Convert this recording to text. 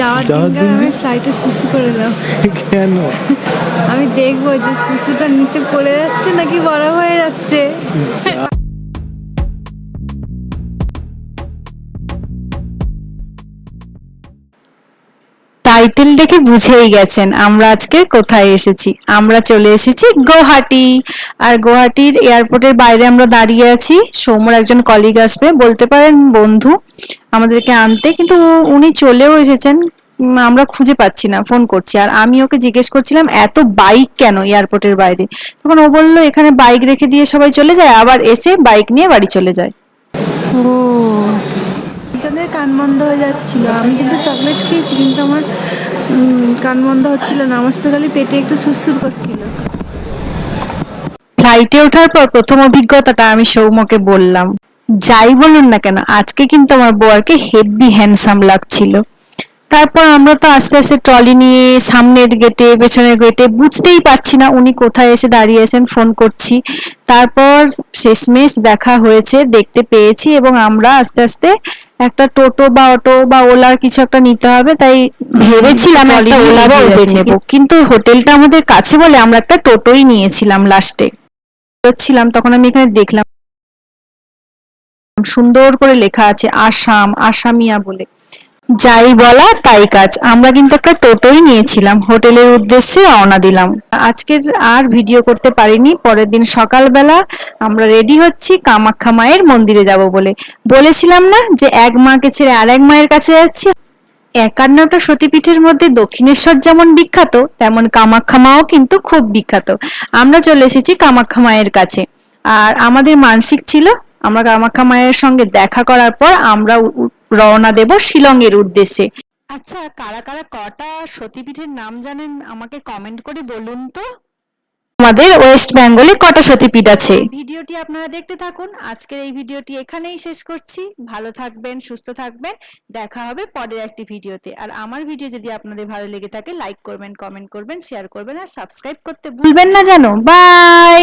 যাওয়ার দিন আমি ফ্লাইটে শুশু করে দাও। কেন? আমি দেখবো যে শুশুটা নিচে পড়ে যাচ্ছে নাকি বড় হয়ে যাচ্ছে। টাইটেল দেখে বুঝেই গেছেন আমরা আজকে কোথায় এসেছি। আমরা চলে এসেছি গুয়াহাটি। আর গুয়াহাটির এয়ারপোর্টের বাইরে আমরা দাঁড়িয়ে আছি। সৌম্যর একজন কলিগ আসবে, বলতে পারেন বন্ধু, আমাদেরকে আনতে, কিন্তু উনি চলেও এসেছেন। আমরা খুঁজে পাচ্ছি না, ফোন করছি। আর আমি ওকে জিজ্ঞেস করছিলাম এত বাইক কেন এয়ারপোর্টের বাইরে। তখন ও বললো এখানে বাইক রেখে দিয়ে সবাই চলে যায়, আবার এসে বাইক নিয়ে বাড়ি চলে যায়। ও, দুজনের কান বন্ধ হয়ে যাচ্ছিল। আমি কিন্তু চকলেট খেয়েছি, কিন্তু আমার কান বন্ধ হচ্ছিল না। আমার সাথে খালি পেটে একটু সুরসুর করছিল। ফ্লাইটে ওঠার পর প্রথম অভিজ্ঞতাটা আমি সৌম্যকে বললাম। যাই বলুন না কেন, আজকে কিন্তু আমার বরকে হেভি হ্যান্ডসাম লাগছিল। তারপর আমরা তো আস্তে আস্তে ট্রলি নিয়ে সামনের গেটে পেছনের গেটে, বুঝতেই পারছি না উনি কোথায় এসে দাঁড়িয়েছেন, ফোন করছি। তারপর শেষমেশ দেখা হয়েছে, দেখতে পেয়েছি, এবং আমরা আস্তে আস্তে একটা টোটো বা অটো বা ওলার কিছু একটা নিতে হবে, তাই ভেবেছিলাম একটা ওলা বা উবের নেব, কিন্তু হোটেলটা আমাদের কাছে বলে আমরা একটা টোটোই নিয়েছিলাম। লাস্টে ছিলাম তখন আমি এখানে দেখলাম সুন্দর করে লেখা আছে আসাম, আসামিয়া বলে। যাই বলা তাই কাজ, আমরা কিন্তু একটা টোটোই নিয়েছিলাম, হোটেলের উদ্দেশ্যে রওনা দিলাম। আজকের আর ভিডিও করতে পারিনি। পরের দিন সকালবেলা আমরা রেডি হচ্ছি কামাখ্যা মায়ের মন্দিরে যাব বলে। বলেছিলাম না যে এক মাকে ছেড়ে আরেক মায়ের কাছে যাচ্ছি। 51টা সতীপীঠের মধ্যে দক্ষিণেশ্বর যেমন বিখ্যাত, তেমন কামাখ্যা মাও কিন্তু খুব বিখ্যাত। আমরা চলে এসেছি কামাখ্যা মায়ের কাছে। আর আমাদের মানসিক ছিল আমরা কামাখ্যা মায়ের সঙ্গে দেখা করার পর আমরা রওনা দেব শিলং এর উদ্দেশ্যে। আচ্ছা, কারা কারা কটা সতীপীঠের নাম জানেন আমাকে কমেন্ট করে বলুন তো। আমাদের ওয়েস্ট বেঙ্গলে কটা সতীপীঠ আছে। ভিডিওটি আপনারা দেখতে থাকুন। আজকের এই ভিডিওটি এখানেই শেষ করছি। ভালো থাকবেন, সুস্থ থাকবেন। দেখা হবে পরের একটি ভিডিওতে। আর আমার ভিডিও যদি আপনাদের ভালো লেগে থাকে লাইক করবেন, কমেন্ট করবেন, শেয়ার করবেন আর সাবস্ক্রাইব করতে ভুলবেন না যেন। বাই।